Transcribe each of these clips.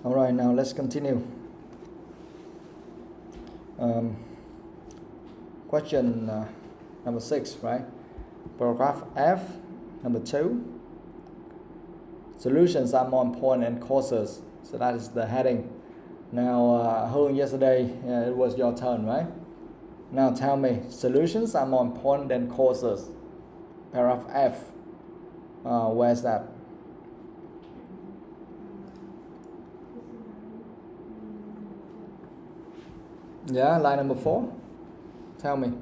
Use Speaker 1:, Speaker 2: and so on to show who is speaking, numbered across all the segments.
Speaker 1: All right, now let's continue. Question number 6, right? Paragraph F, number 2. Solutions are more important than causes. So that is the heading. Now, Hương, yesterday it was your turn, right? Now tell me, solutions are more important than causes. Paragraph F. Where's that? Yeah, line number 4. Tell me.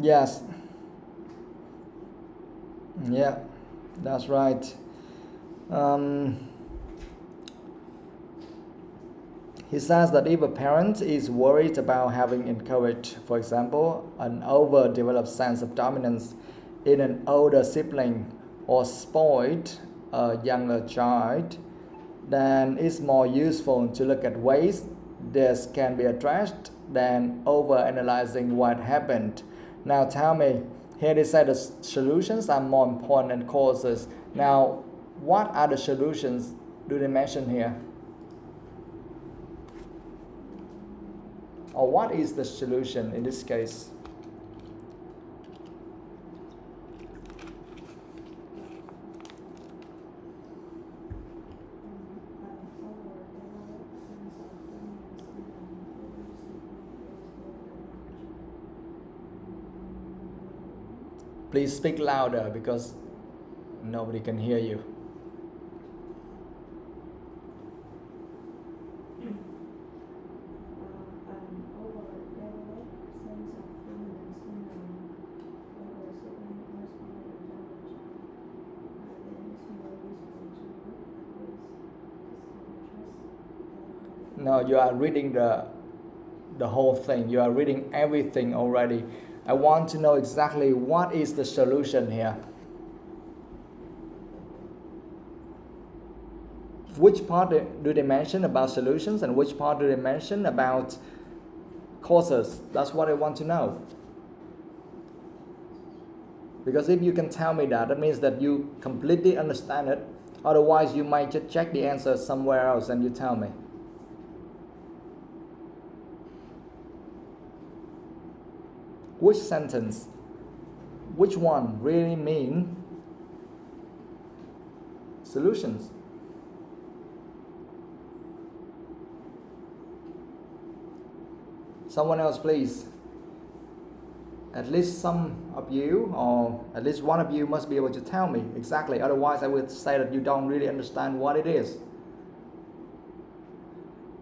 Speaker 1: Yes. Yeah, that's right. He says that if a parent is worried about having encouraged, for example, an overdeveloped sense of dominance in an older sibling or spoiled a younger child, then it's more useful to look at ways this can be addressed than overanalyzing what happened. Now tell me, here they say the solutions are more important than causes. Now, what are the solutions do they mention here? Or what is the solution in this case? Please speak louder because nobody can hear you. No, you are reading the whole thing. You are reading everything already. I want to know exactly what is the solution here. Which part do they mention about solutions and which part do they mention about causes? That's what I want to know. Because if you can tell me that, that means that you completely understand it. Otherwise, you might just check the answer somewhere else and you tell me. Which sentence, which one really mean solutions? Someone else, please. At least some of you, or at least one of you must be able to tell me exactly. Otherwise, I would say that you don't really understand what it is.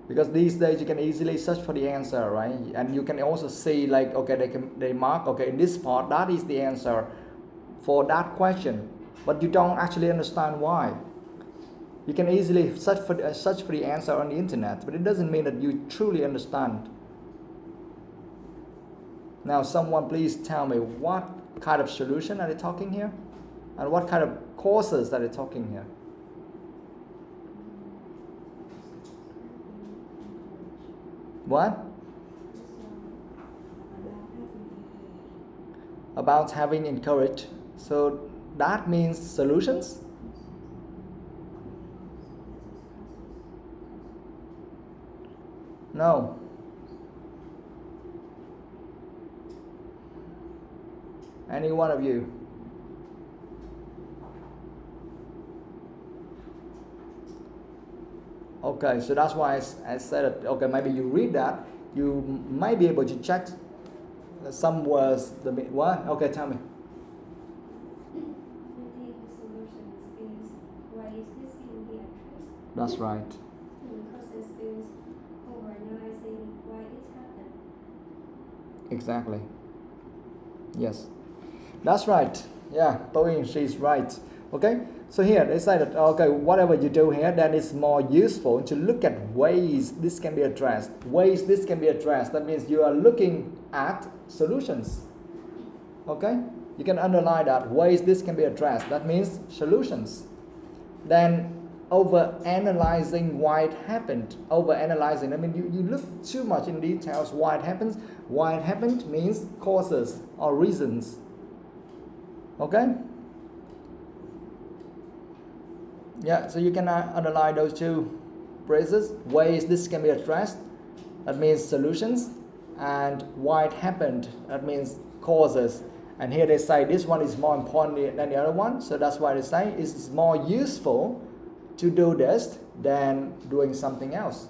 Speaker 1: Because these days you can easily search for the answer, right? And you can also see like, okay, they mark, okay, in this part, that is the answer for that question. But you don't actually understand why. You can easily search for the answer on the internet, but it doesn't mean that you truly understand. Now, someone please tell me what kind of solution are they talking here? And what kind of causes are they talking here? What? About having encouraged. So that means solutions? No. Any one of you? Okay, so that's why I said it. Okay, maybe you read that, you might be able to check some words. What? Okay, tell me. That's right. Exactly. Yes, that's right. Yeah, TOEIC, she's right. Okay, so here they say that okay, whatever you do here, then it's more useful to look at ways this can be addressed. Ways this can be addressed. That means you are looking at solutions. Okay, you can underline that. Ways this can be addressed. That means solutions. Then over analyzing why it happened. Over analyzing. I mean, you look too much in details why it happens. Why it happened means causes or reasons. Okay. Yeah, so you can underline those two phrases. Ways this can be addressed, that means solutions, and why it happened, that means causes. And here they say this one is more important than the other one, so that's why they say it's more useful to do this than doing something else.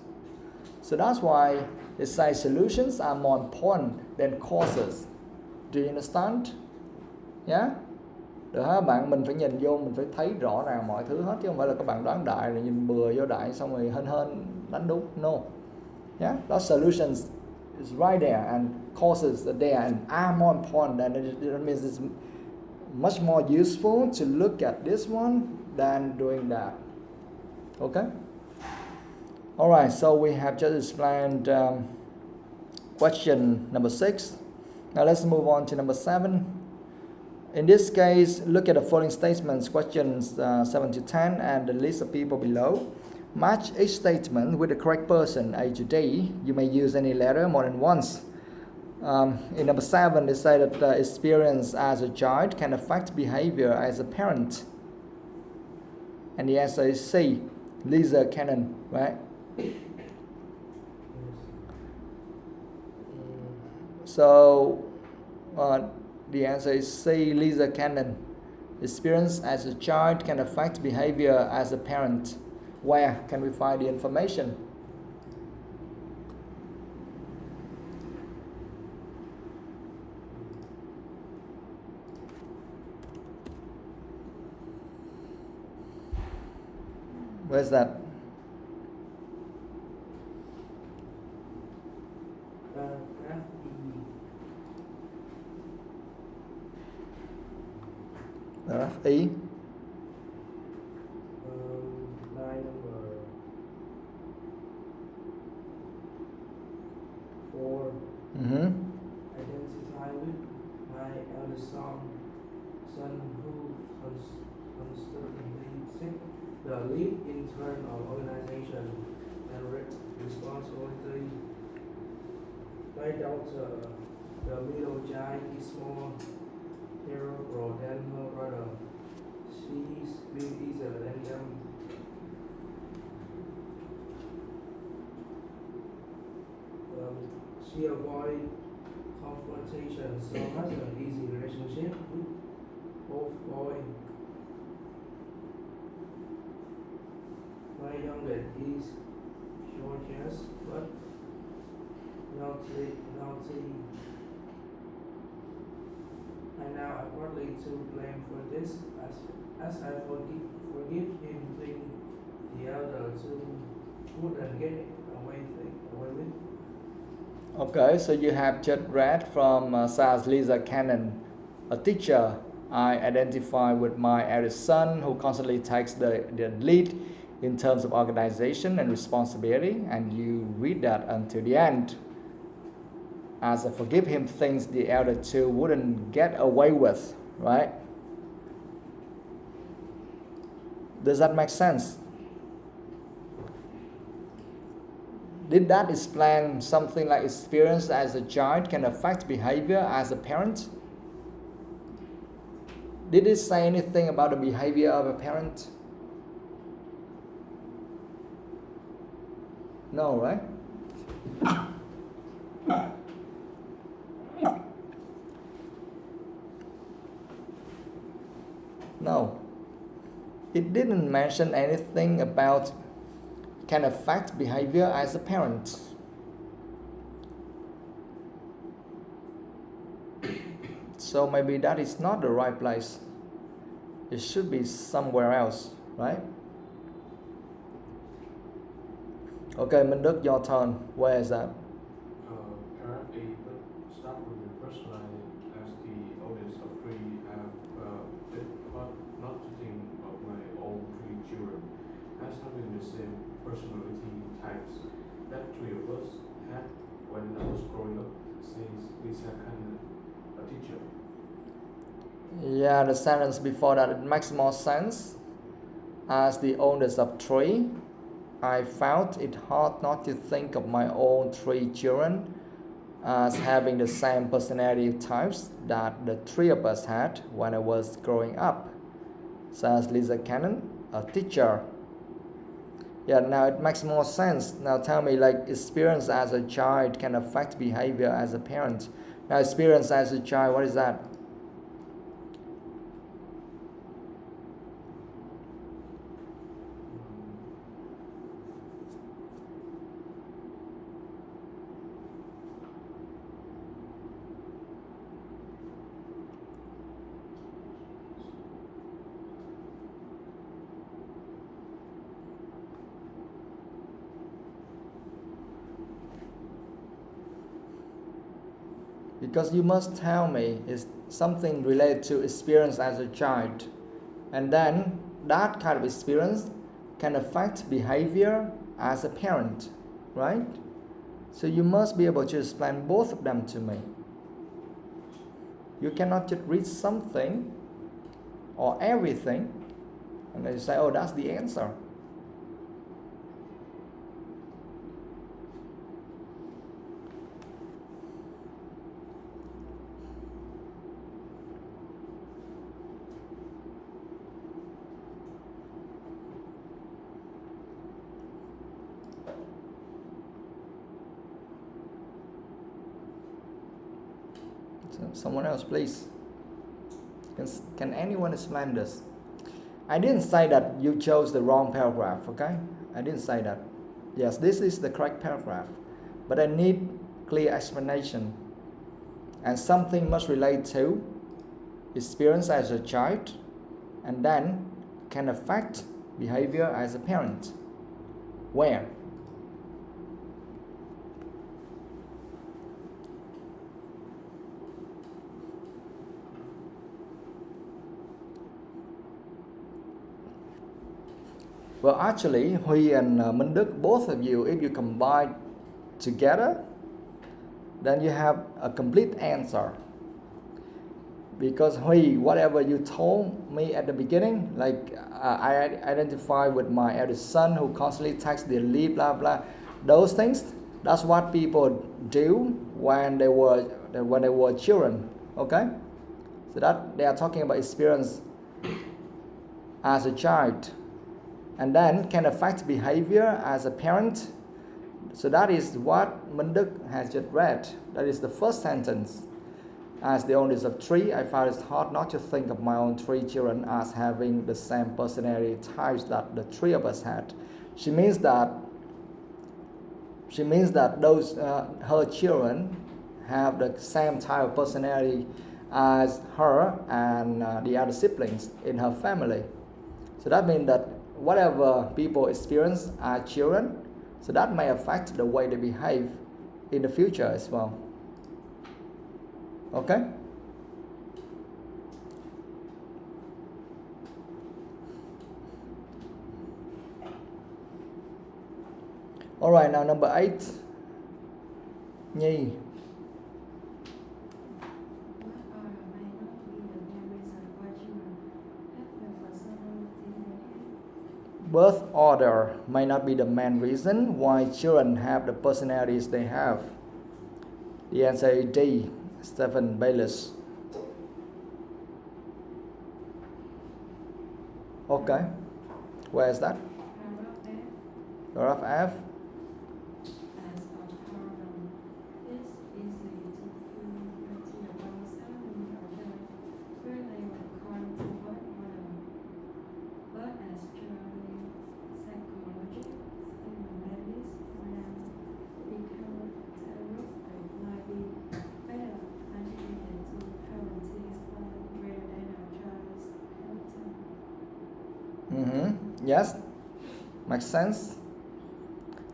Speaker 1: So that's why they say solutions are more important than causes. Do you understand? Yeah? Được hả bạn, mình phải nhìn vô, mình phải thấy rõ ràng mọi thứ hết chứ không phải là các bạn đoán đại rồi nhìn bừa vô đại xong rồi hên đánh đúng. No. Yeah, those solutions is right there and causes are there and are more important than it means it's much more useful to look at this one than doing that. Okay? Alright, so we have just explained question number 6. Now let's move on to number 7. In this case, look at the following statements, questions 7 to 10, and the list of people below. Match each statement with the correct person, A to D. You may use any letter more than once. In number 7, they say that experience as a child can affect behavior as a parent. And the answer is C, Lisa Cannon, right? So, the answer is C, Lisa Cannon. Experience as a child can affect behavior as a parent. Where can we find the information? Where's that? Paragraph E.
Speaker 2: Line number 4. Identify with my eldest son who constantly take the lead in terms of organization and responsibility. My daughter, the middle child, is more hero than her brother. She is easier than them. She avoids confrontation, so has an easy relationship with both boys. My youngest is short, but naughty. And now I'm partly to blame for this, as I forgive him, think the elder two wouldn't get away with.
Speaker 1: Okay, so you have just read from Sars Lisa Cannon. A teacher, I identify with my eldest son who constantly takes the lead in terms of organization and responsibility, and you read that until the end. As I forgive him things the elder two wouldn't get away with, right? Does that make sense? Did that explain something like experience as a child can affect behavior as a parent? Did it say anything about the behavior of a parent? No, right? No. It didn't mention anything about can affect behavior as a parent. So maybe that is not the right place. It should be somewhere else, right? Okay, Minh Đức, your turn. Where is that?
Speaker 3: Paragraph A, but start with the first line as the oldest of three have but not to think the same personality types that three of us had when I was growing up, since we had kind of a teacher.
Speaker 1: Yeah, the sentence before that, it makes more sense. As the oldest of three, I found it hard not to think of my own three children as having the same personality types that the three of us had when I was growing up, says Lisa Cannon, a teacher. Yeah, now it makes more sense. Now tell me, like, experience as a child can affect behavior as a parent. Now, experience as a child, what is that? Because you must tell me it's something related to experience as a child, and then that kind of experience can affect behavior as a parent, right? So you must be able to explain both of them to me. You cannot just read something or everything and then you say, oh, that's the answer. Someone else, please. Can anyone explain this? I didn't say that you chose the wrong paragraph, okay? I didn't say that. Yes, this is the correct paragraph, but I need clear explanation. And something must relate to experience as a child and then can affect behavior as a parent. Where? Well, actually, Huy and Minh Đức, both of you, if you combine together, then you have a complete answer. Because Huy, whatever you told me at the beginning, like I identify with my eldest son who constantly takes the lead, blah blah, those things, that's what people do when they were children. Okay, so that they are talking about experience as a child, and then can affect behavior as a parent. So that is what Minh Đức has just read. That is the first sentence. As the oldest of three, I found it hard not to think of my own three children as having the same personality types that the three of us had. She means that those her children have the same type of personality as her and the other siblings in her family. So that means that whatever people experience as children, so that may affect the way they behave in the future as well. Okay? Alright, now number 8. Nhi. Birth order may not be the main reason why children have the personalities they have. The answer is D. Stephen Baylis. Okay. Where is that? Paragraph F. Yes, makes sense.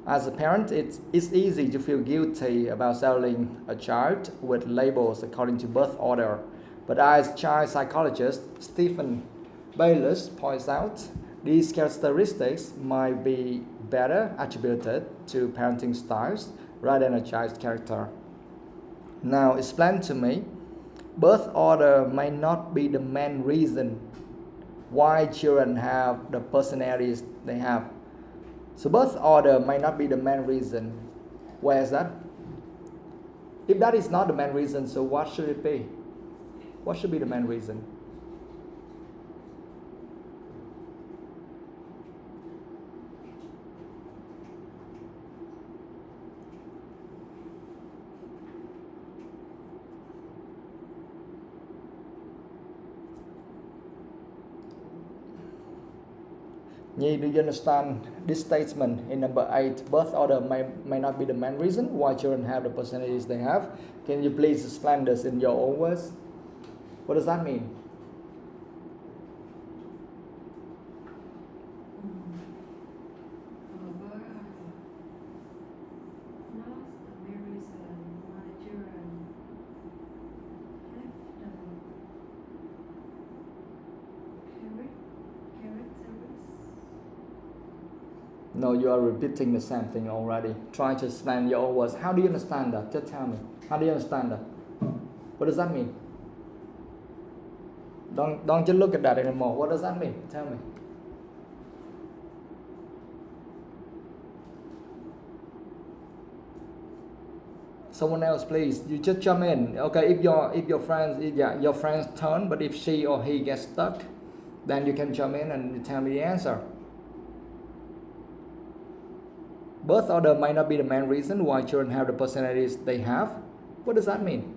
Speaker 1: As a parent, it's easy to feel guilty about selling a child with labels according to birth order. But as child psychologist Stephen Baylis points out, these characteristics might be better attributed to parenting styles rather than a child's character. Now explain to me, birth order may not be the main reason why children have the personalities they have. So birth order may not be the main reason. Where is that? If that is not the main reason, so what should it be? What should be the main reason? Nhi, do you understand this statement in number 8? Birth order may not be the main reason why children have the personalities they have. Can you please explain this in your own words? What does that mean? No, you are repeating the same thing already. Try to explain your own words. How do you understand that? Just tell me. How do you understand that? What does that mean? Don't just look at that anymore. What does that mean? Tell me. Someone else, please. You just jump in. Okay, if your friend's turn, but if she or he gets stuck, then you can jump in and tell me the answer. Birth order might not be the main reason why children have the personalities they have. What does that mean?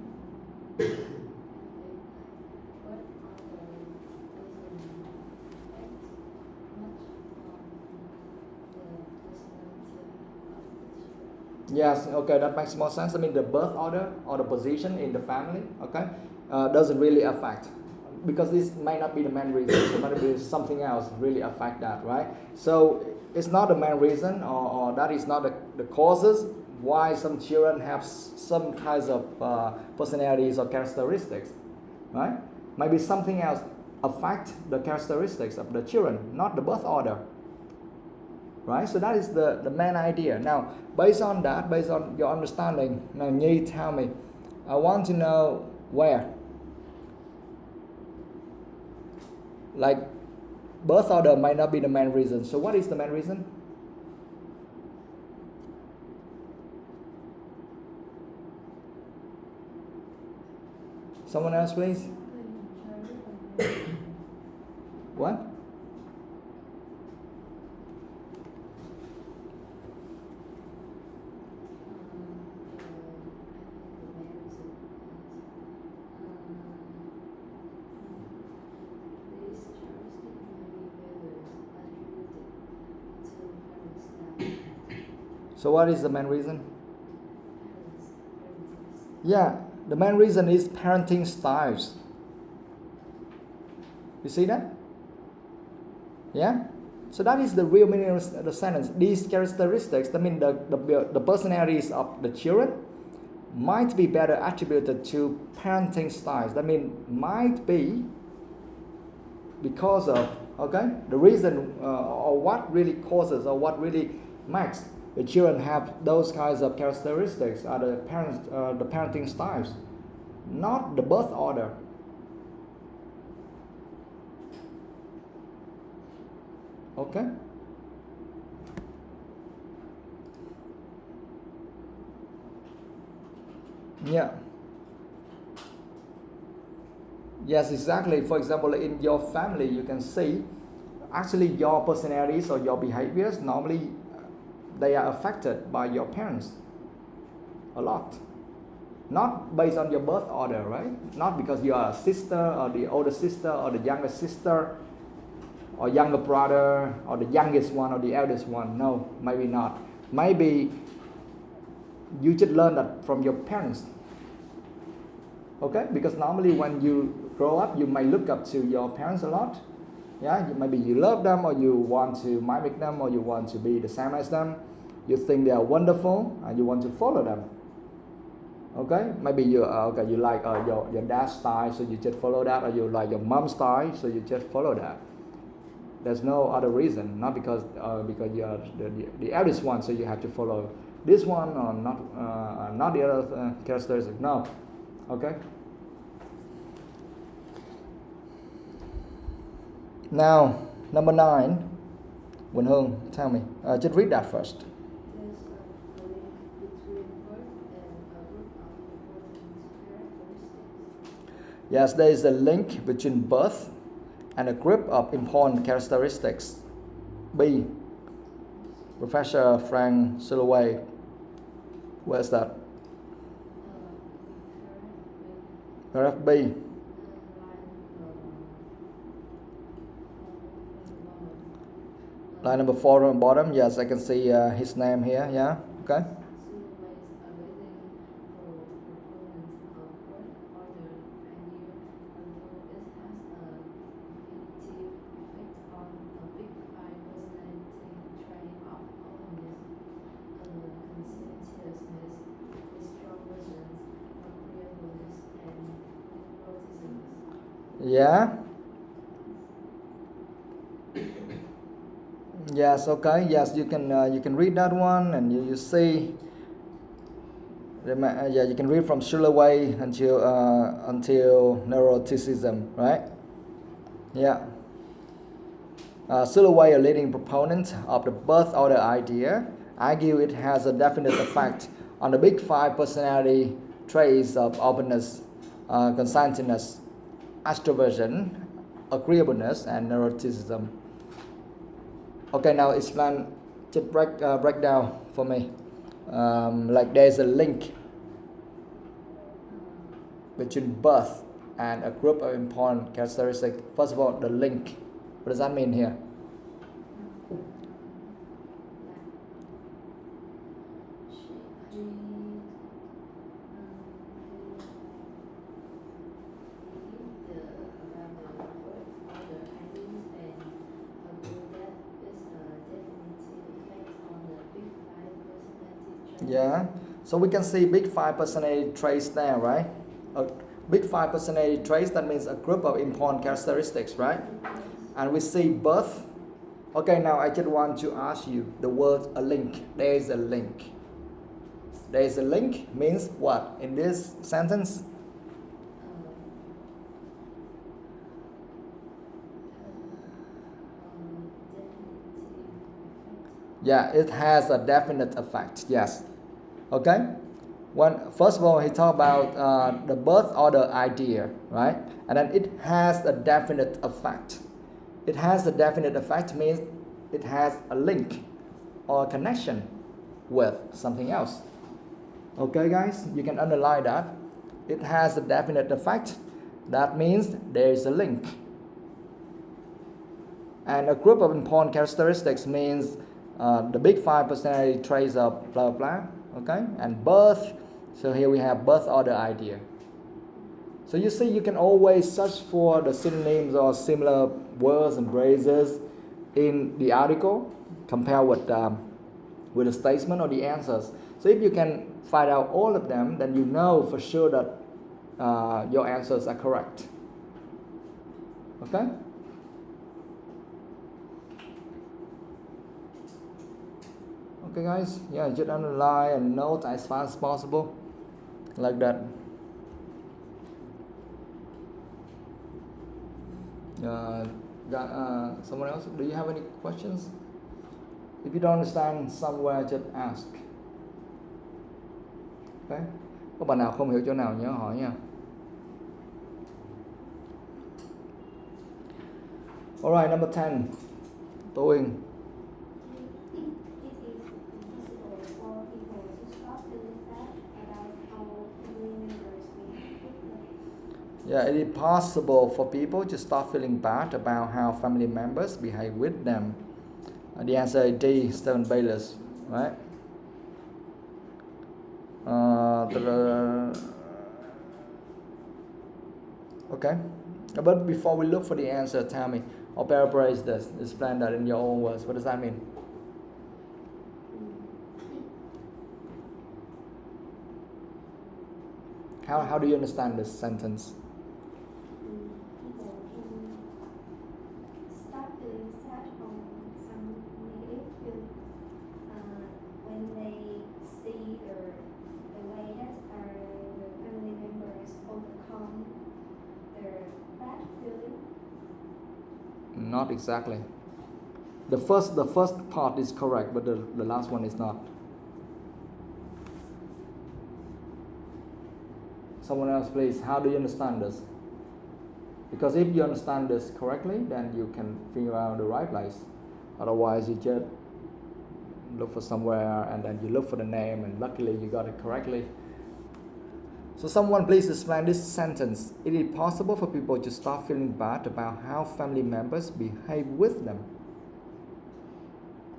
Speaker 1: Yes, okay, that makes more sense. I mean, the birth order or the position in the family, okay, doesn't really affect, because this may not be the main reason. So it might be something else really affect that, right? So it's not the main reason, or that is not the causes why some children have some kinds of personalities or characteristics, right? Maybe something else affect the characteristics of the children, not the birth order, right? So that is the main idea. Now, based on that, based on your understanding, now Nhi, tell me, I want to know where. Like, birth order might not be the main reason. So what is the main reason? Someone else, please. What? So what is the main reason? Yeah, the main reason is parenting styles. You see that? Yeah? So that is the real meaning of the sentence. These characteristics, I mean the personalities of the children might be better attributed to parenting styles. That means might be because of, okay, the reason or what really causes or what really makes the children have those kinds of characteristics are the parenting styles, not the birth order. Okay? Yeah. Yes, exactly. For example, in your family, you can see actually your personalities or your behaviors normally they are affected by your parents a lot. Not based on your birth order, right? Not because you are a sister or the older sister or the younger sister or younger brother or the youngest one or the eldest one. No, maybe not. Maybe you just learn that from your parents. Okay? Because normally when you grow up, you may look up to your parents a lot. Yeah, maybe you love them or you want to mimic them or you want to be the same as them. You think they are wonderful and you want to follow them. Okay, maybe you like your dad's style, so you just follow that, or you like your mom's style, so you just follow that. There's no other reason, not because you are the eldest one, so you have to follow this one or not the other characteristic. No, okay. Now number 9, Quỳnh Hương, tell me. Just read that first. Yes, there is a link between birth and a group of important characteristics. B. Professor Frank Silverway. Where's that? Paragraph B. Line number 4 on the bottom. Yes, I can see his name here. Yeah, okay. Yeah. Yes. Okay. Yes. You can read that one, and you see. Yeah. You can read from Shillaway until neuroticism, right? Yeah. Shillaway, a leading proponent of the birth order idea, argue it has a definite effect on the big 5 personality traits of openness, conscientiousness, extroversion, agreeableness, and neuroticism. Okay, now explain, just break down for me. Like there's a link between birth and a group of important characteristics. First of all, the link. What does that mean here? Yeah, so we can see big 5 personality traits there, right? A big 5 personality traits, that means a group of important characteristics, right? And we see birth. Okay, now I just want to ask you the word a link. There is a link. There is a link means what in this sentence? Yeah, it has a definite effect. Yes. Okay. First of all, he talked about the birth order idea, right? And then it has a definite effect. It has a definite effect means it has a link or a connection with something else. Okay, guys, you can underline that. It has a definite effect. That means there is a link. And a group of important characteristics means the big 5 personality traits of blah blah. Okay, and birth. So here we have birth order idea. So you see, you can always search for the synonyms or similar words and phrases in the article, compare with the statement or the answers. So if you can find out all of them, then you know for sure that your answers are correct. Okay. Okay, guys. Yeah, just underline and note as fast as possible, like that. Someone else? Do you have any questions? If you don't understand somewhere, just ask. Okay. Có bạn nào không hiểu chỗ nào nhớ hỏi nha. Alright, number 10. TOEIC. Yeah, it is possible for people to start feeling bad about how family members behave with them. The answer is D, Stephen Baylis, right? Okay, but before we look for the answer, tell me, or paraphrase this, explain that in your own words. What does that mean? How do you understand this sentence?
Speaker 4: People can start feeling sad
Speaker 1: Not exactly. The first part is correct, but the last one is not. Someone else, please. How do you understand this? Because if you understand this correctly, then you can figure out the right place. Otherwise, you just look for somewhere and then you look for the name, and luckily you got it correctly. So someone please explain this sentence. It is possible for people to start feeling bad about how family members behave with them.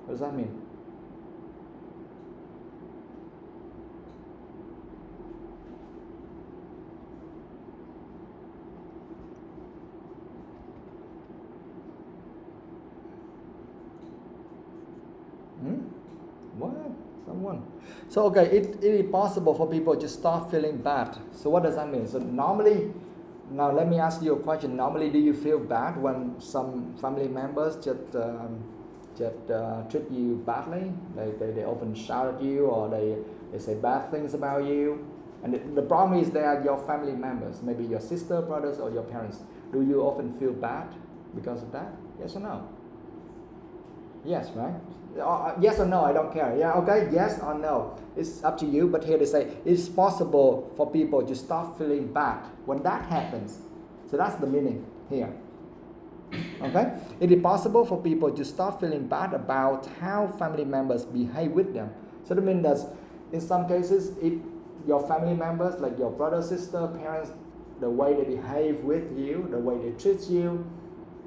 Speaker 1: What does that mean? What? Someone. So okay, it is possible for people to start feeling bad. So what does that mean? So normally, now let me ask you a question. Normally, do you feel bad when some family members just treat you badly? They often shout at you, or they say bad things about you. And the problem is they are your family members, maybe your sister, brothers, or your parents. Do you often feel bad because of that? Yes or no? Yes, right? Yes or no, I don't care. Yeah, okay, yes or no. It's up to you, but here they say it's possible for people to start feeling bad when that happens. So that's the meaning here. Okay? It is possible for people to start feeling bad about how family members behave with them. So that means that in some cases, if your family members, like your brother, sister, parents, the way they behave with you, the way they treat you,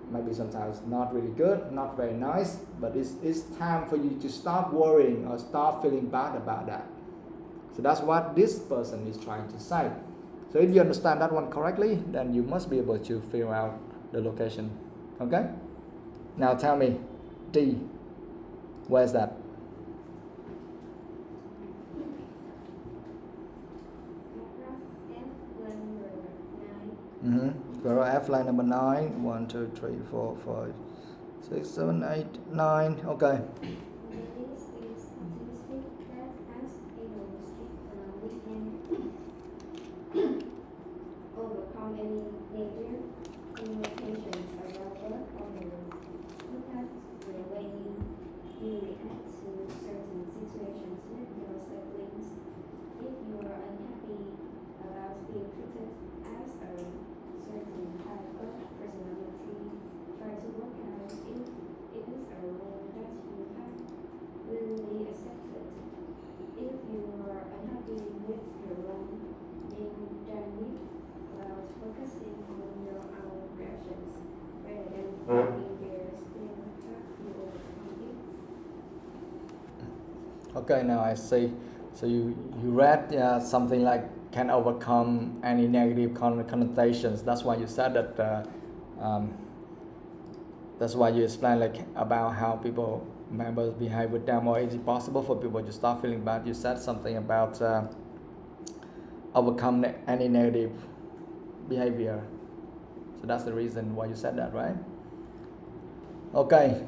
Speaker 1: maybe sometimes not really good, not very nice, but it's time for you to stop worrying or start feeling bad about that. So that's what this person is trying to say. So if you understand that one correctly, then you must be able to figure out the location. Okay? Now tell me, D, where's that? Paragraph F line number 9. 1, 2, 3, 4, 5, 6, 7, 8, 9. Okay.
Speaker 4: Overcome any major limitations around work or look at the way you react to certain situations with your siblings. If you are unhappy about being treated as a certain type of personality, try to work out if it is a role that you have willingly accepted. If you are unhappy with your role, then dynamic about focusing on your own reactions rather than finding theirs will help you overcome it.
Speaker 1: Okay, now I see. So you read something like can overcome any negative connotations. That's why you said that. That's why you explained like about how people members behave with them, or is it possible for people to start feeling bad? You said something about overcome any negative behavior. So that's the reason why you said that, right? Okay.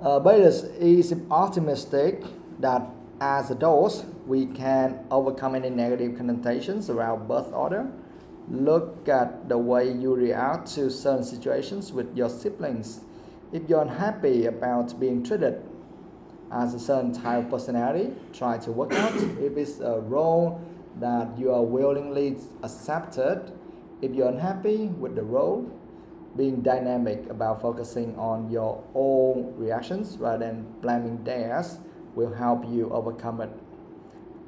Speaker 1: Bayless is optimistic that as adults we can overcome any negative connotations around birth order. Look at the way you react to certain situations with your siblings. If you're unhappy about being treated as a certain type of personality, try to work out if it's a role that you are willingly accepted. If you're unhappy with the role, being dynamic about focusing on your own reactions rather than blaming theirs will help you overcome it.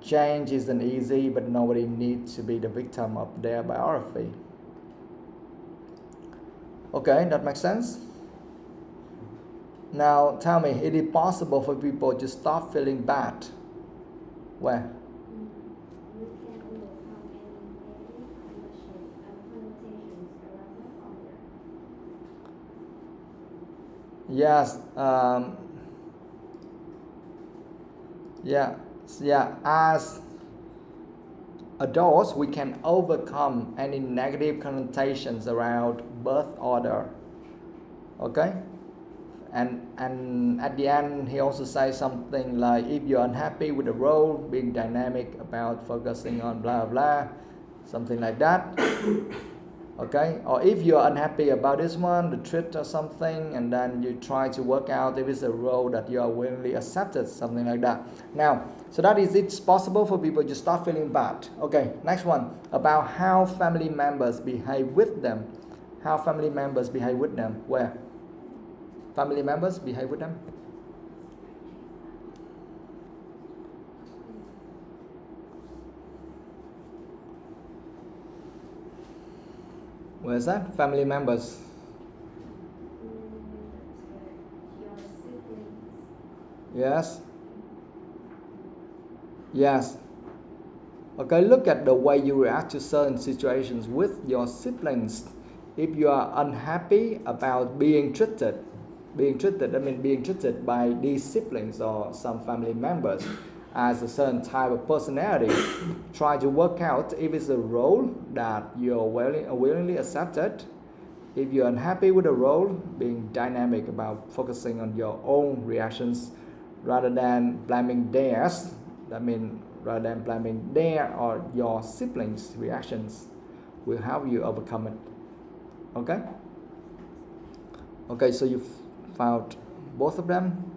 Speaker 1: Change isn't easy, but nobody needs to be the victim of their biography. Okay, that makes sense? Now tell me, is it possible for people to stop feeling bad? Where?
Speaker 4: You can overcome any negative connotations around work or
Speaker 1: Yes. As adults, we can overcome any negative connotations around birth order. Okay? And at the end, he also says something like, if you're unhappy with the role, being dynamic about focusing on blah blah, something like that. Okay, or if you're unhappy about this one, the treat or something, and then you try to work out if it's a role that you are willingly accepted, something like that. Now, so that is it's possible for people to start feeling bad. Okay, next one, about how family members behave with them. How family members behave with them. Where? Family members behave with them. Where's that? Family members.
Speaker 4: Your siblings.
Speaker 1: Yes. Yes. Okay, look at the way you react to certain situations with your siblings. If you are unhappy about being treated, I mean being treated by these siblings or some family members as a certain type of personality, try to work out if it's a role that you're willingly accepted. If you're unhappy with the role, being dynamic about focusing on your own reactions rather than blaming theirs, that means rather than blaming their or your siblings' reactions, will help you overcome it. Okay? Okay, so you've found both of them.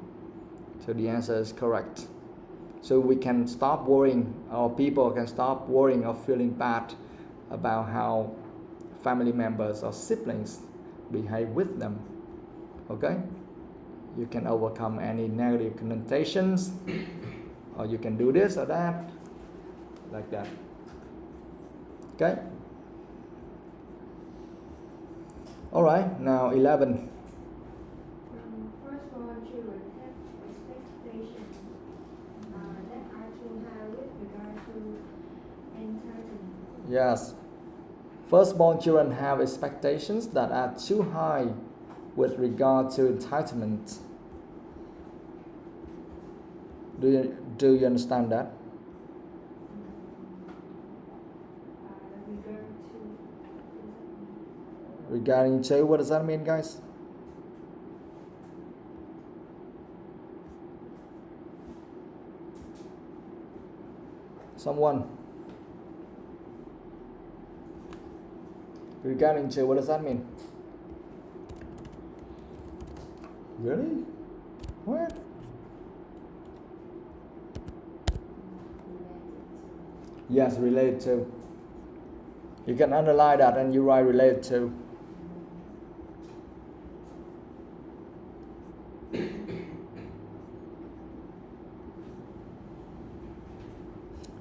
Speaker 1: So the answer is correct. So we can stop worrying, or people can stop worrying or feeling bad about how family members or siblings behave with them. Okay? You can overcome any negative connotations, or you can do this or that, like that. Okay? Alright, now 11.
Speaker 4: Firstborn children have expectations that are too high with regard to entitlement.
Speaker 1: Yes. Firstborn children have expectations that are too high with regard to entitlement. Do you understand that?
Speaker 4: Regard to
Speaker 1: Regarding to, what does that mean, guys? Someone? Regarding to, what does that mean? Really? What? Yes, related to. You can underline that and you write related to.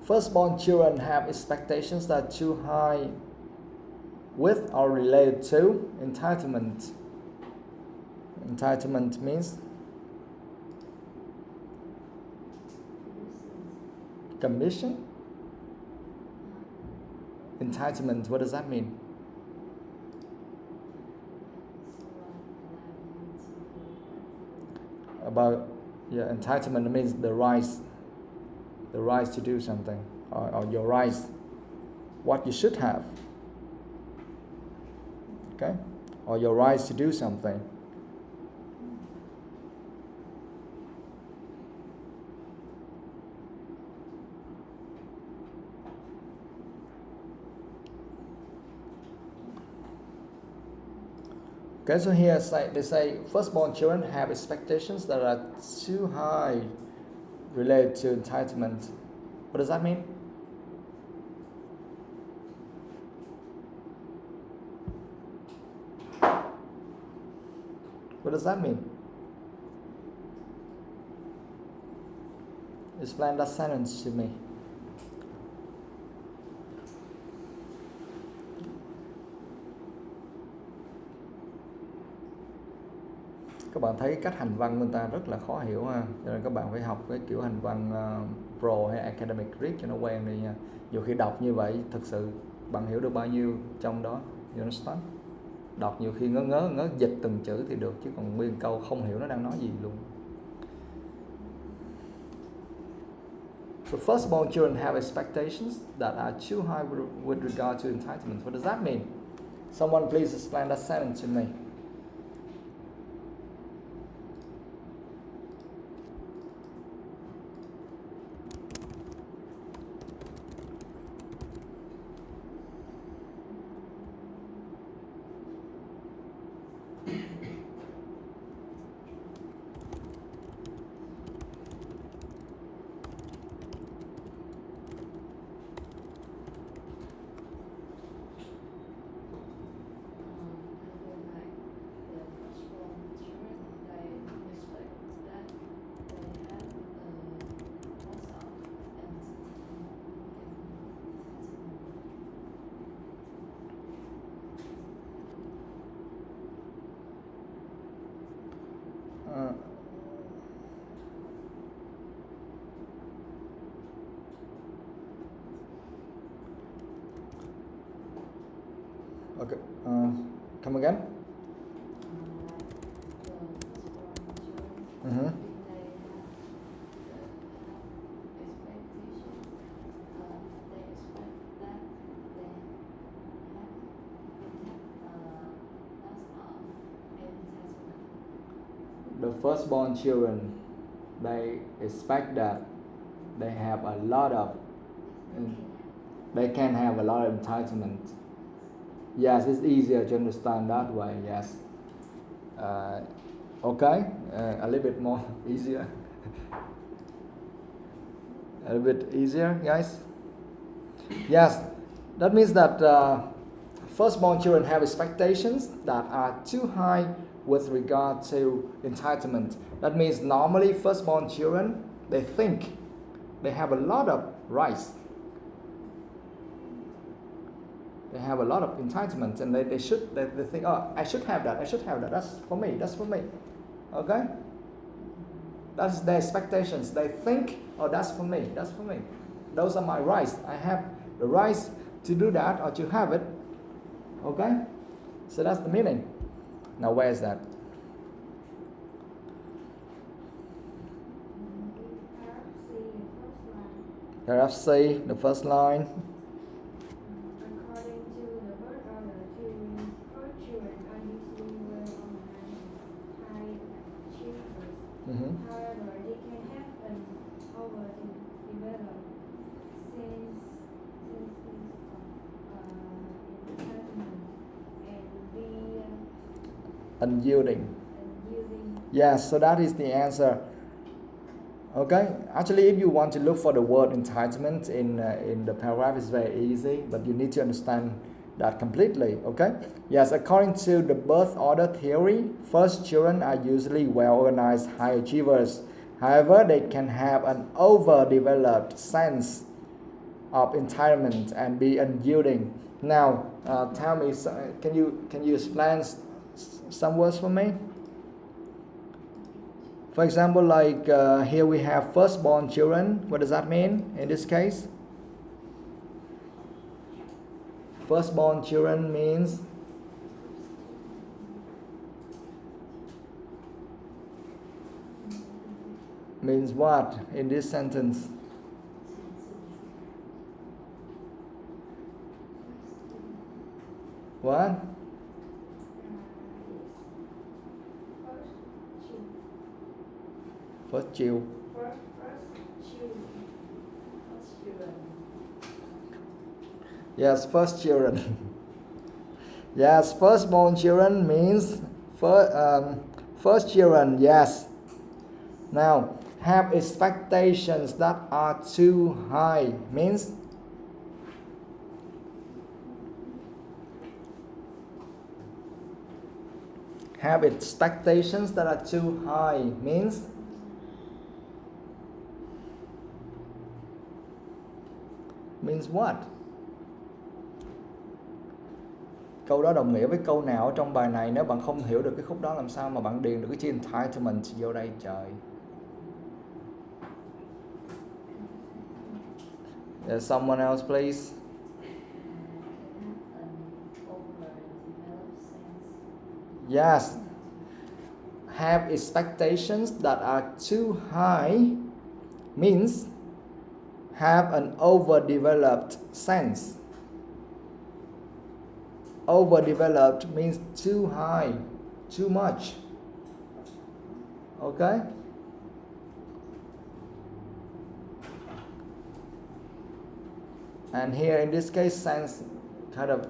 Speaker 1: Firstborn children have expectations that are too high with or related to entitlement. Entitlement means commission. Entitlement, what does that mean? About, yeah, entitlement means the rights to do something, or your rights, what you should have. Okay? Or your rights to do something. Okay, so here they say firstborn children have expectations that are too high related to entitlement. What does that mean? What does that mean? Explain that sentence to me. Các bạn thấy cách hành văn của người ta rất là khó hiểu ha, cho nên các bạn phải học cái kiểu hành văn pro hay academic read cho nó quen đi nha. Nhiều khi đọc như vậy thực sự bạn hiểu được bao nhiêu trong đó, you understand? Đọc nhiều khi ngớ dịch từng chữ thì được, chứ còn nguyên câu không hiểu nó đang nói gì luôn. So firstborn children have expectations that are too high with regard to entitlement. What does that mean? Someone please explain that sentence to me. Okay. Come again. Mm-hmm. The firstborn children, they expect that they have a lot of, they can have a lot of entitlement. Yes, it's easier to understand that way. Yes. Okay, a little bit more easier. A little bit easier, guys. Yes, that means that firstborn children have expectations that are too high with regard to entitlement. That means normally firstborn children, they think they have a lot of rights. They have a lot of entitlements, and they think, oh, I should have that, that's for me. Okay? That's their expectations. They think, oh, that's for me. Those are my rights. I have the rights to do that or to have it. Okay? So that's the meaning. Now where is that? Paragraph C, the first line.
Speaker 4: According to the birth order, first children are usually well organized, high achievers.
Speaker 1: Mm-hmm.
Speaker 4: However, they can have an overdeveloped sense entitlement and be
Speaker 1: Unyielding.
Speaker 4: unyielding.
Speaker 1: Yes, so that is the answer. Okay, actually if you want to look for the word entitlement in the paragraph, it's very easy, but you need to understand that completely. Okay, yes, according to the birth order theory, first children are usually well organized high achievers. However, they can have an overdeveloped sense of entitlement and be unyielding. Now, tell me, can you explain some words for me? For example, like here we have firstborn children. What does that mean in this case? Firstborn children means what in this sentence? What? First child. Yes, first children. Yes, firstborn children means first children. Yes. Now, have expectations that are too high means have expectations that are too high means what? Câu đó đồng nghĩa với câu nào ở trong bài này? Nếu bạn không hiểu được cái khúc đó, làm sao mà bạn điền được cái chữ entitlement vô đây trời? There's someone else, please. Yes. Have expectations that are too high means have an overdeveloped sense. Overdeveloped means too high, too much. Okay? And here in this case, sense kind of,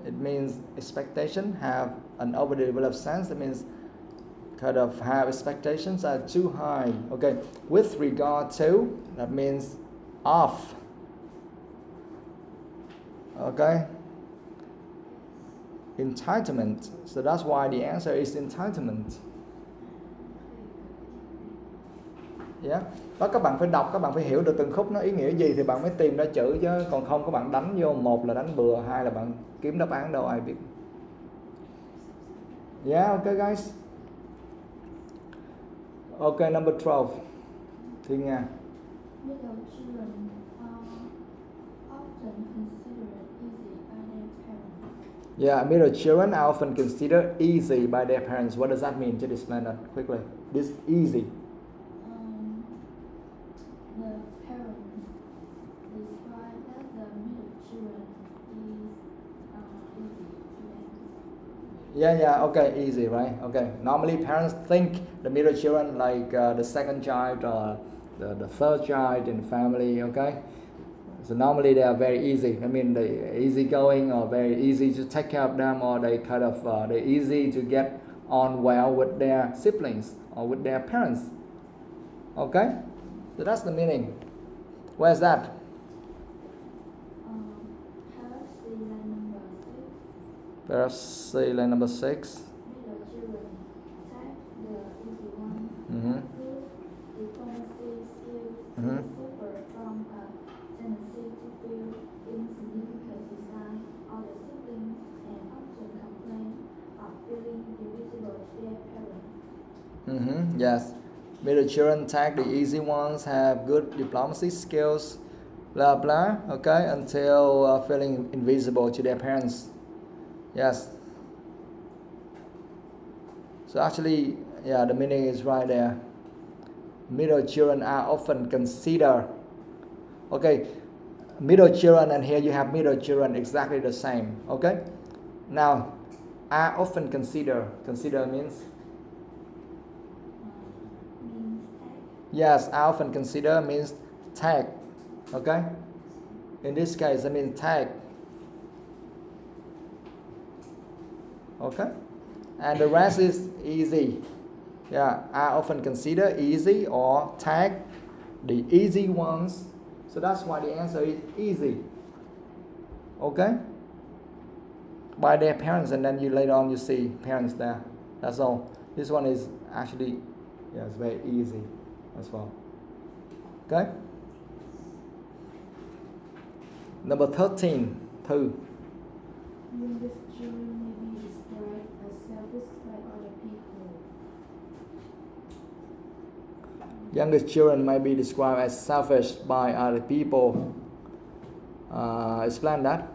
Speaker 1: it means expectation, have an overdeveloped sense. That means kind of have expectations are too high. Okay, with regard to, that means of. Okay, entitlement. So that's why the answer is entitlement. Yeah. Đó, các bạn phải đọc, các bạn phải hiểu được từng khúc nó ý nghĩa gì thì bạn mới tìm ra chữ, chứ còn không các bạn đánh vô, một là đánh bừa, hai là bạn kiếm đáp án đâu ai biết. Yeah, okay guys. Okay, number 12. Thiên Nga.
Speaker 5: Middle children are often considered easy by their parents.
Speaker 1: Yeah, middle children are often considered easy by their parents. What does that mean? Just explain that quickly. This easy.
Speaker 4: The parents describe that the middle children is easy to them.
Speaker 1: Yeah, okay, easy, right? Okay. Normally, parents think the middle children like the second child or the third child in the family, okay? So normally they are very easy. I mean, they easygoing or very easy to take care of them, or they kind of they're easy to get on well with their siblings or with their parents. Okay, so that's the meaning. Where's that?
Speaker 4: Perhaps say line number 6.
Speaker 1: Perhaps say line number 6.
Speaker 4: Middle children take the easy one.
Speaker 1: Mhm.
Speaker 4: Good diplomacy skills
Speaker 1: Mhm.
Speaker 4: suffer from a tendency to feel insignificant beside other siblings and often complain of feeling invisible to their parents.
Speaker 1: Yes. Middle children take the easy ones, have good diplomacy skills, blah blah. Okay, until feeling invisible to their parents. Yes. So actually, yeah, the meaning is right there. Middle children are often considered. Okay, middle children, and here you have middle children exactly the same. Okay, now are often considered. Consider means.
Speaker 4: Means take.
Speaker 1: Yes, I often consider means take. Okay, in this case it means take. Okay, and the rest is easy. Yeah, I often consider easy or take the easy ones. So that's why the answer is easy. Okay, by their parents, and then you later on you see parents there. That's all. This one is actually, yeah, it's very easy as well. Okay. Number 13, Thư.
Speaker 5: Youngest children may be described as selfish by other people.
Speaker 1: Youngest children may be described as selfish by other people. Explain that.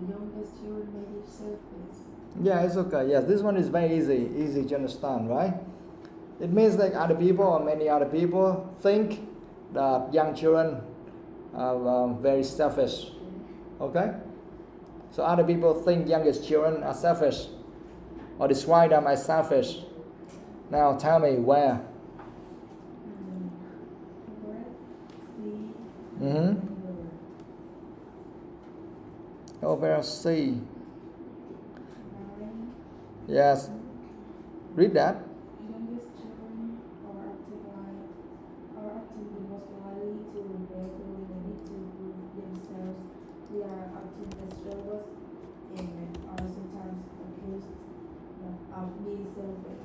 Speaker 5: The youngest children may be selfish.
Speaker 1: Yeah, it's okay. Yes, this one is very easy to understand, right? It means like other people or many other people think that young children are very selfish. Okay? So other people think youngest children are selfish or describe them as selfish. Now tell me where. Over C. Yes. Read that.
Speaker 5: Youngest children are often the most likely to regularly need to prove themselves. They are often the strongest and are sometimes accused of being selfish.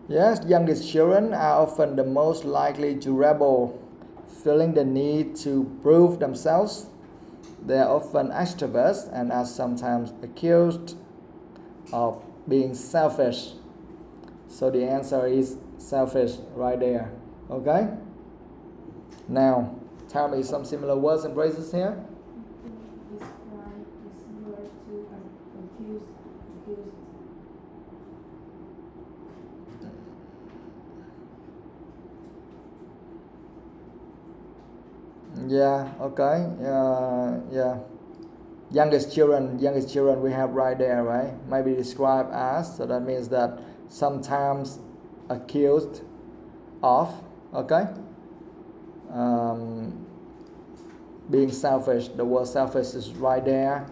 Speaker 1: Yes, youngest children are often the most likely to rebel, feeling the need to prove themselves. They are often extroverts and are sometimes accused of being selfish. So the answer is selfish right there. Okay? Now, tell me some similar words and phrases here.
Speaker 5: Describe is similar to accused.
Speaker 1: Yeah, okay. Yeah. Youngest children we have right there, right? Maybe described as, so that means that sometimes accused of, okay? Being selfish, the word selfish is right there.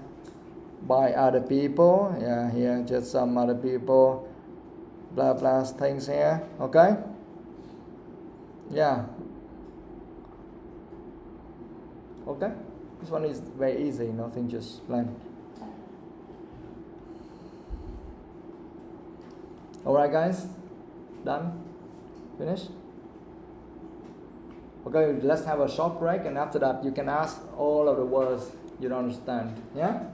Speaker 1: By other people, yeah, here just some other people, blah blah things here, okay? Yeah. Okay, this one is very easy, nothing, just plain. Alright guys, done? Finished? Okay, let's have a short break, and after that you can ask all of the words You don't understand, yeah?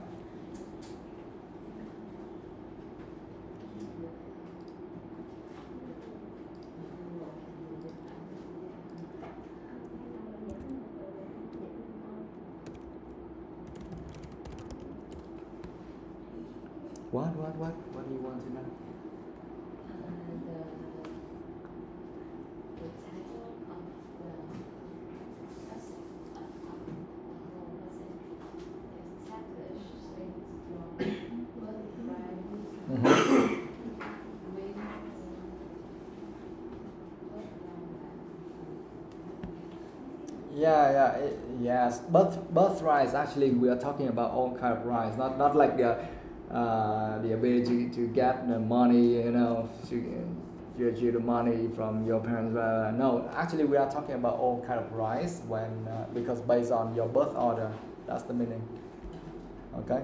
Speaker 1: What do you want to know?
Speaker 6: The title of the established things from birthrights,
Speaker 1: Mhm. Yes. Birthrights. Actually, we are talking about all kind of rights, not like the ability to get the money, to the money from your parents. No, actually, we are talking about all kind of rights because based on your birth order, that's the meaning. Okay.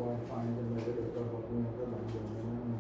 Speaker 1: Wi-Fi cho nên để được cơ hội nha các bạn dùng cho nó.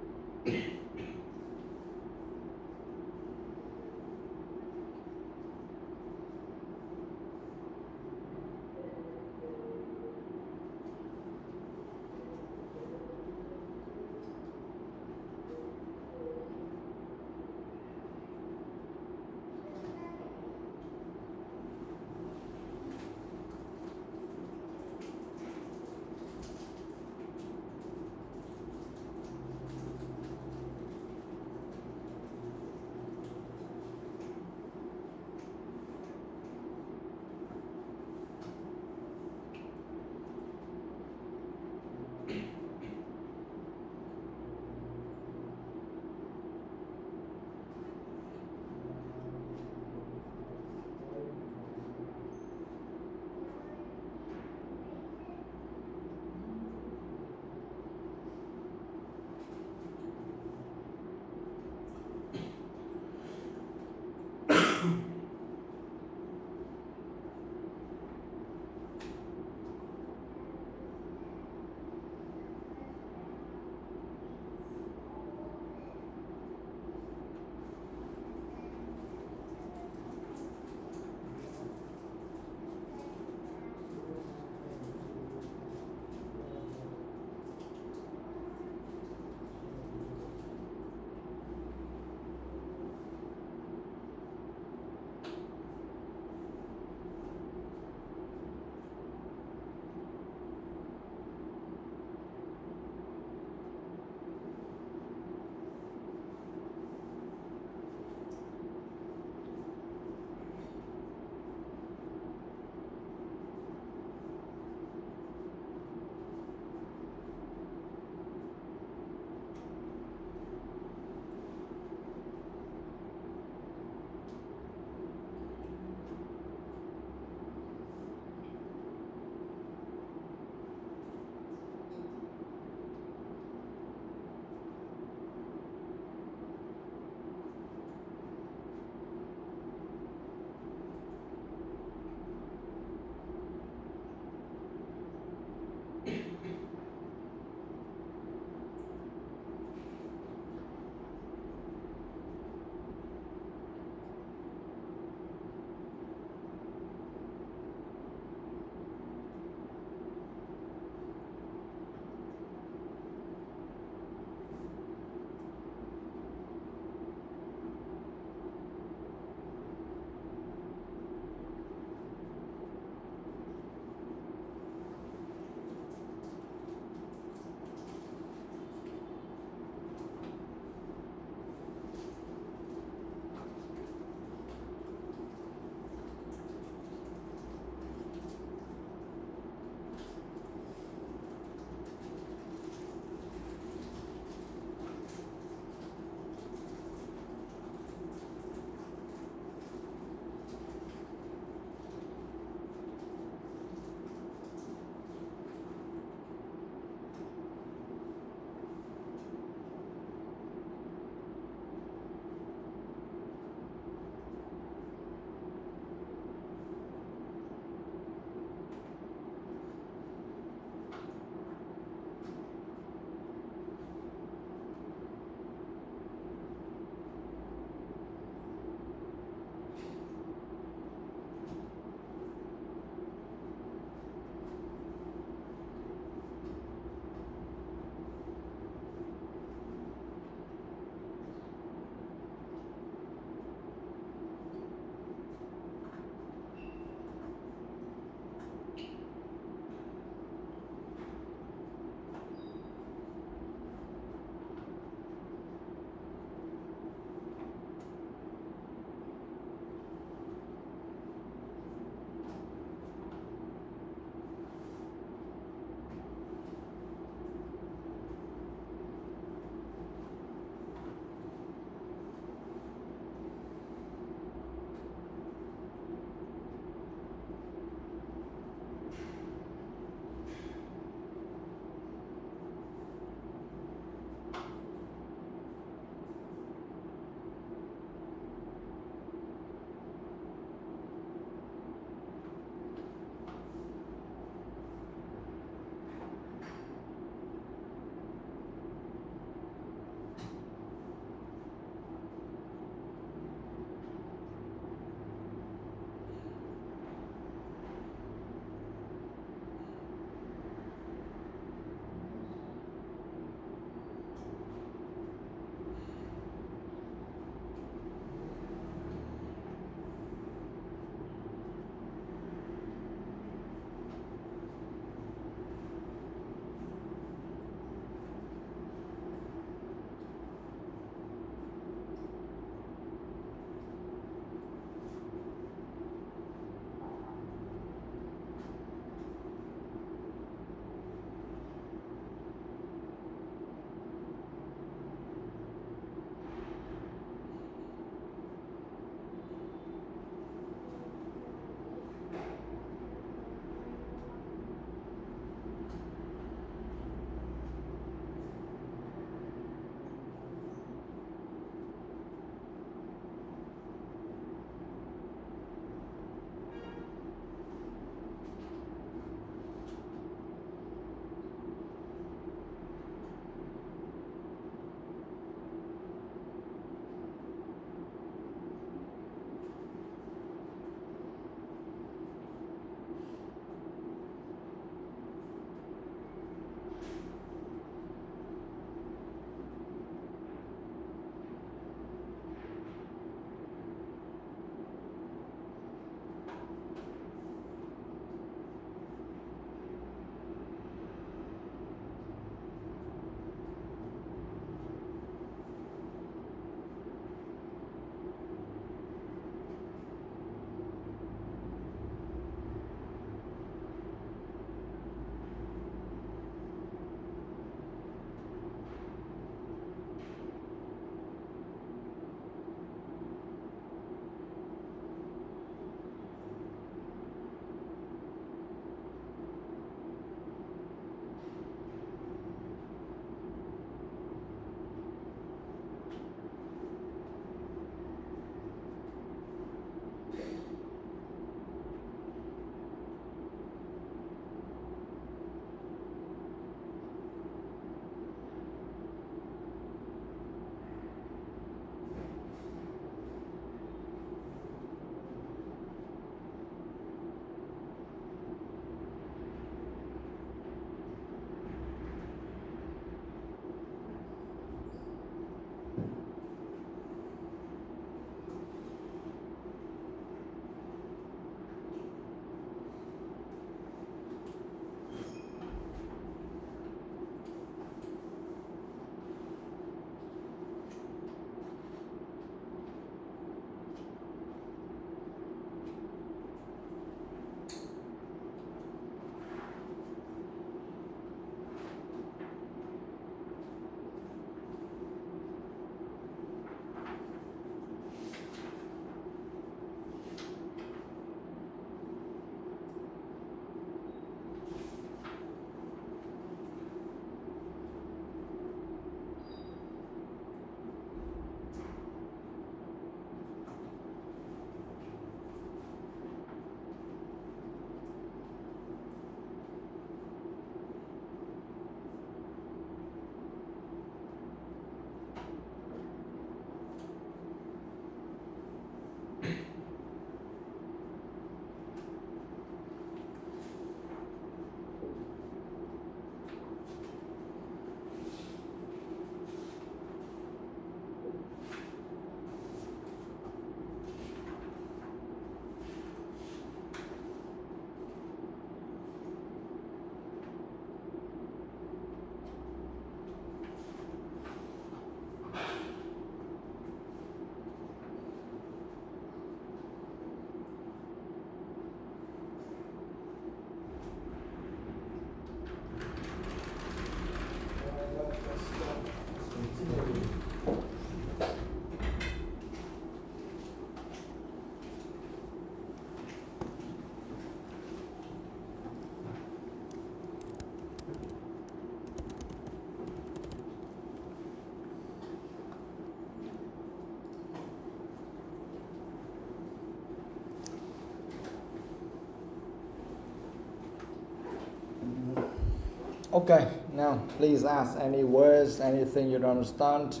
Speaker 1: Okay, now please ask any words, anything you don't understand.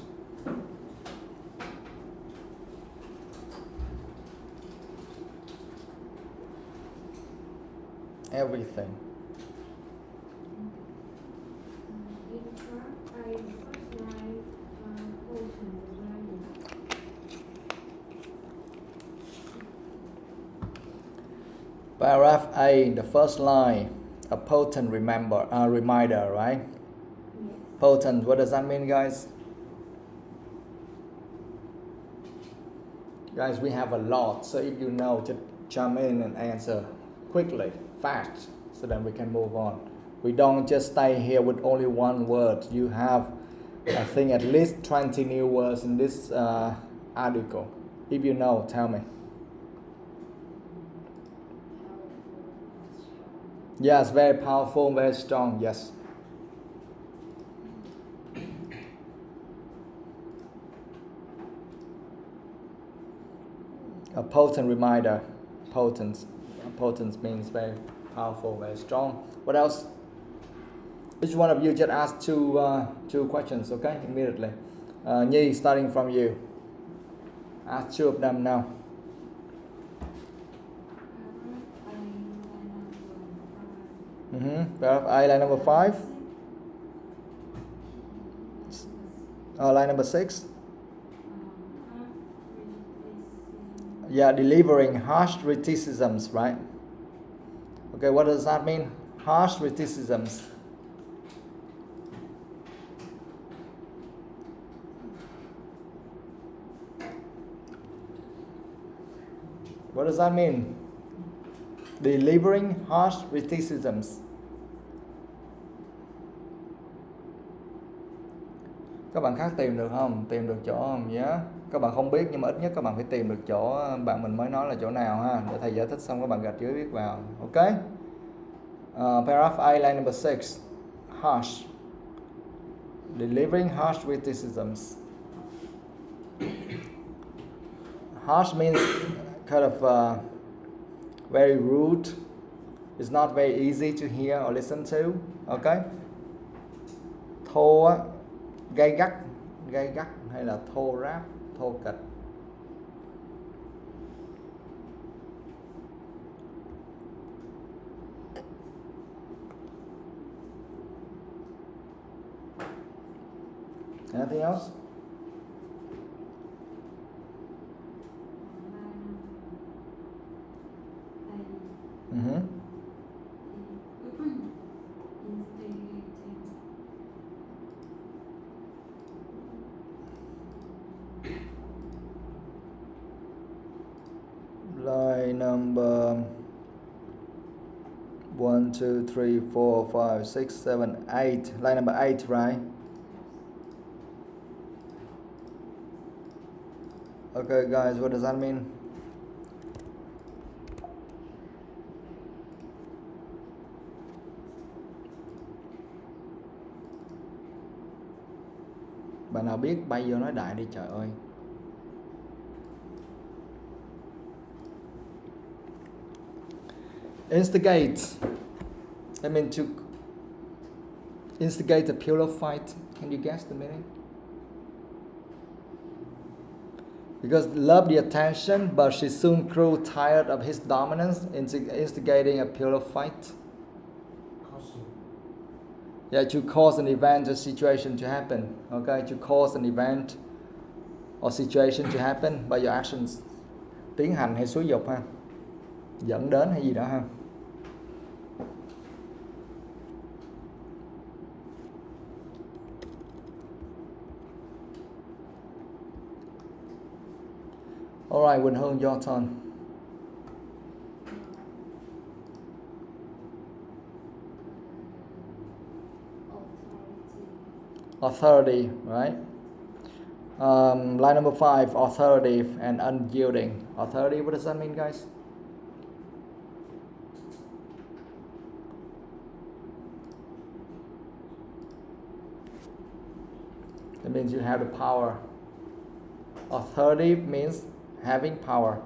Speaker 1: Everything.
Speaker 4: In part, I first line open writing.
Speaker 1: Paragraph A, the first line, a potent reminder, right?
Speaker 4: Yes.
Speaker 1: Potent, what does that mean, guys? Guys, we have a lot, so if you know, just jump in and answer quickly, fast, so then we can move on. We don't just stay here with only one word. You have, I think, at least 20 new words in this article. If you know, tell me. Yes, very powerful, very strong, yes. A potent reminder. Potent means very powerful, very strong. What else? Each one of you just ask two questions, okay? Immediately. Nhi, starting from you. Ask two of them now. Paragraph A, line number 5. Line number 6. Yeah, delivering harsh criticisms, right? Okay, what does that mean? Harsh criticisms. What does that mean? Delivering harsh criticisms. Các bạn khác tìm được không? Tìm được chỗ không? Nhớ. Các bạn không biết nhưng mà ít nhất các bạn phải tìm được chỗ bạn mình mới nói là chỗ nào ha. Để thầy giải thích xong các bạn gạch dưới viết vào. Ok? Paragraph A, line number 6. Harsh. Delivering harsh criticisms. Harsh means kind of very rude. It's not very easy to hear or listen to. Okay? Thô, gay gắt hay là thô ráp, thô kịch. Anything else? Line number 1, 2, 3, 4, 5, 6, 7, 8. Line number 8, right? Okay, guys, what does that mean? Bạn nào biết bay vô nói đại đi trời ơi. Instigate. I mean to instigate a pillow fight. Can you guess the meaning? Because loved the attention, but she soon grew tired of his dominance, instigating a pillow fight. Yeah, to cause an event or situation to happen. Okay, to cause an event or situation to happen by your actions. Tiến hành hay xúi dục ha. Dẫn đến hay gì đó ha. Alright, Quỳnh Hương, your turn. Authority, right? Line number 5, authoritative and unyielding. Authority, what does that mean, guys? It means you have the power. Authority means having power.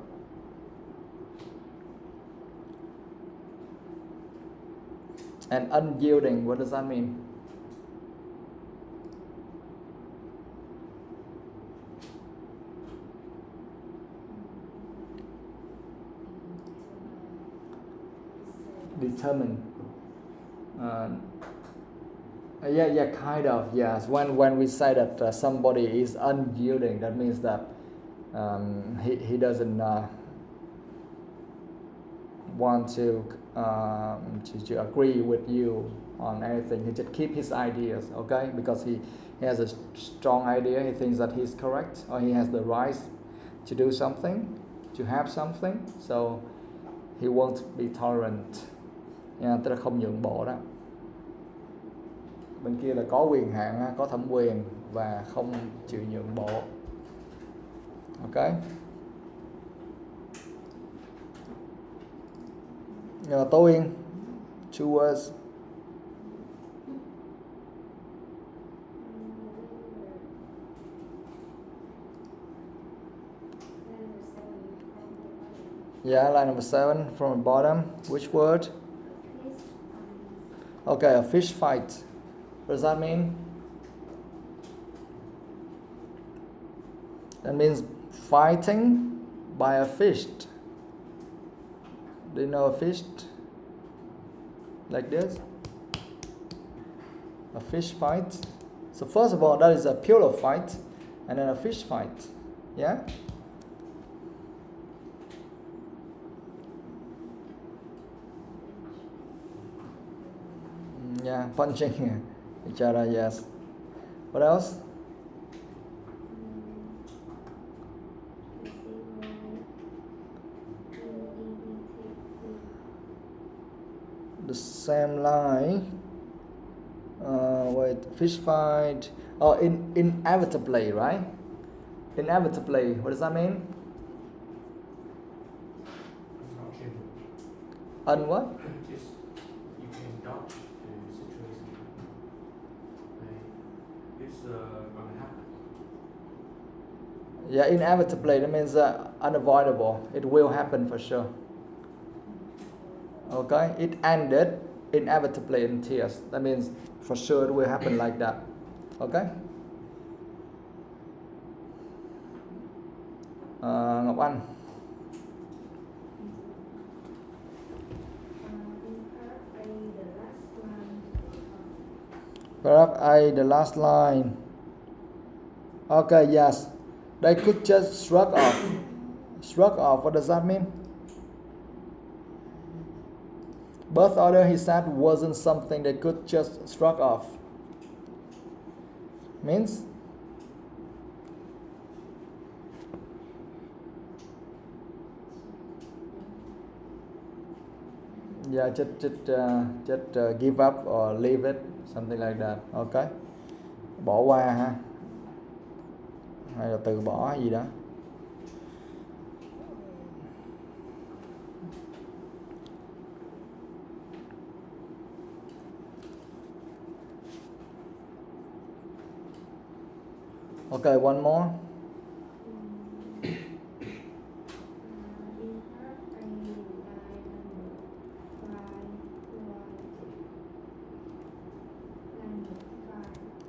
Speaker 1: And unyielding, what does that mean? Determined. Yeah, kind of, yes. When we say that somebody is unyielding, that means that he doesn't want to agree with you on anything. He just keep his ideas, okay? Because he has a strong idea. He thinks that he's correct, or he has the right to do something, to have something. So he won't be tolerant. Tức là không nhượng bộ đó. Bên kia là có quyền hạn, có thẩm quyền và không chịu nhượng bộ. Ok. Tố Yên, 2 words. Yeah, line number 7 from the bottom. Which word? Okay, a fish fight. What does that mean? That means fighting by a fish. Do you know a fish? Like this? A fish fight. So first of all, that is a pillow fight, and then a fish fight. Yeah? Yeah, punching each other, yes. What else? The same line. Wait, fish fight. Oh, inevitably, right? Inevitably. What does that mean? What?
Speaker 3: You can dodge the situation. It's gonna happen.
Speaker 1: Yeah, inevitably. That means unavoidable. It will happen for sure. Okay, it ended inevitably in tears. That means for sure it will happen like that. Okay. Ngọc Anh. Paragraph A, the last line. Okay, yes. They could just shrug off. Shrug off, what does that mean? Birth order, he said, wasn't something they could just shrug off. Means? Yeah, just give up or leave it, something like that. Okay. Bỏ qua ha. Hay là từ bỏ gì đó. Okay, one more.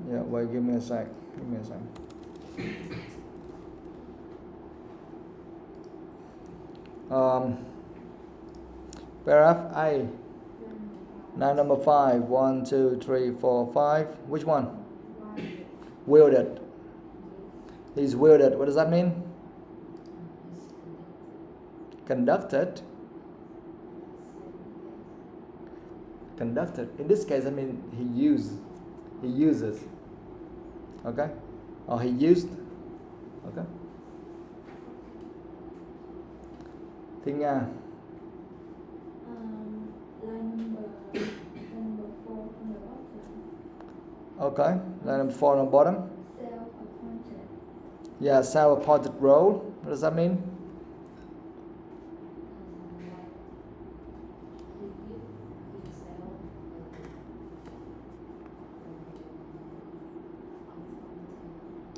Speaker 1: Yeah, wait, give me a sec. Paragraph A. Line number 5. 1, 2, 3, 4, 5. Which one? Wielded. He's wielded. What does that mean? Conducted. Conducted. In this case, I mean he uses. Okay? Or he used. Okay? Thiên Nga.
Speaker 5: Line number 4 from the bottom.
Speaker 1: Okay. Line number 4 on the bottom.
Speaker 5: Self-appointed.
Speaker 1: Yeah, self-appointed role. What does that mean?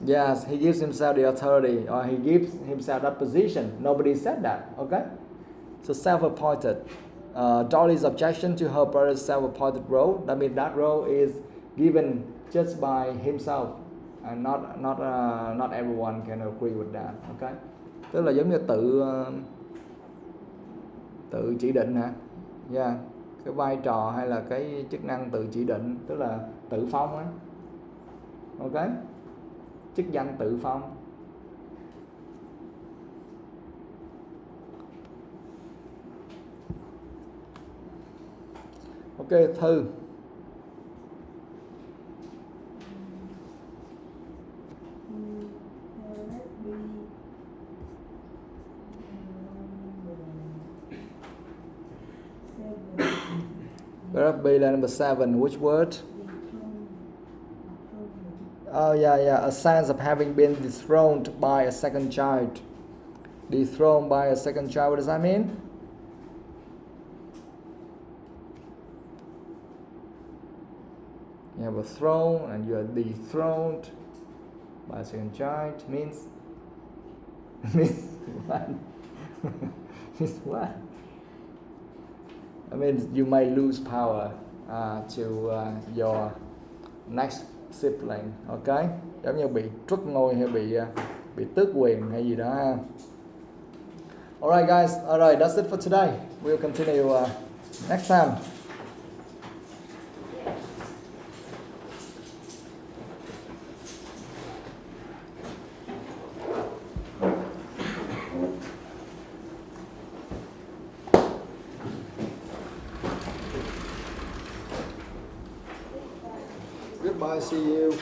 Speaker 1: Yes, he gives himself the authority, or he gives himself that position. Nobody said that, okay? So self-appointed. Dolly's objection to her brother's self-appointed role. That means that role is given just by himself, and not everyone can agree with that. Okay, tức là giống như tự chỉ định hả? Yeah, cái vai trò hay là cái chức năng tự chỉ định, tức là tự phong á. Ok, chức danh tự phong. Ok, Thư. Paragraph B là number 7. Which word? Oh yeah. A sense of having been dethroned by a second child. Dethroned by a second child. What does that mean? You have a throne and you are dethroned by a second child. Means what? Means what? I mean, you may lose power to your next sibling. Ok, giống như bị truất ngôi hay bị tước quyền hay gì đó ha. Alright guys, alright, that's it for today. We'll continue next time. Goodbye, see you.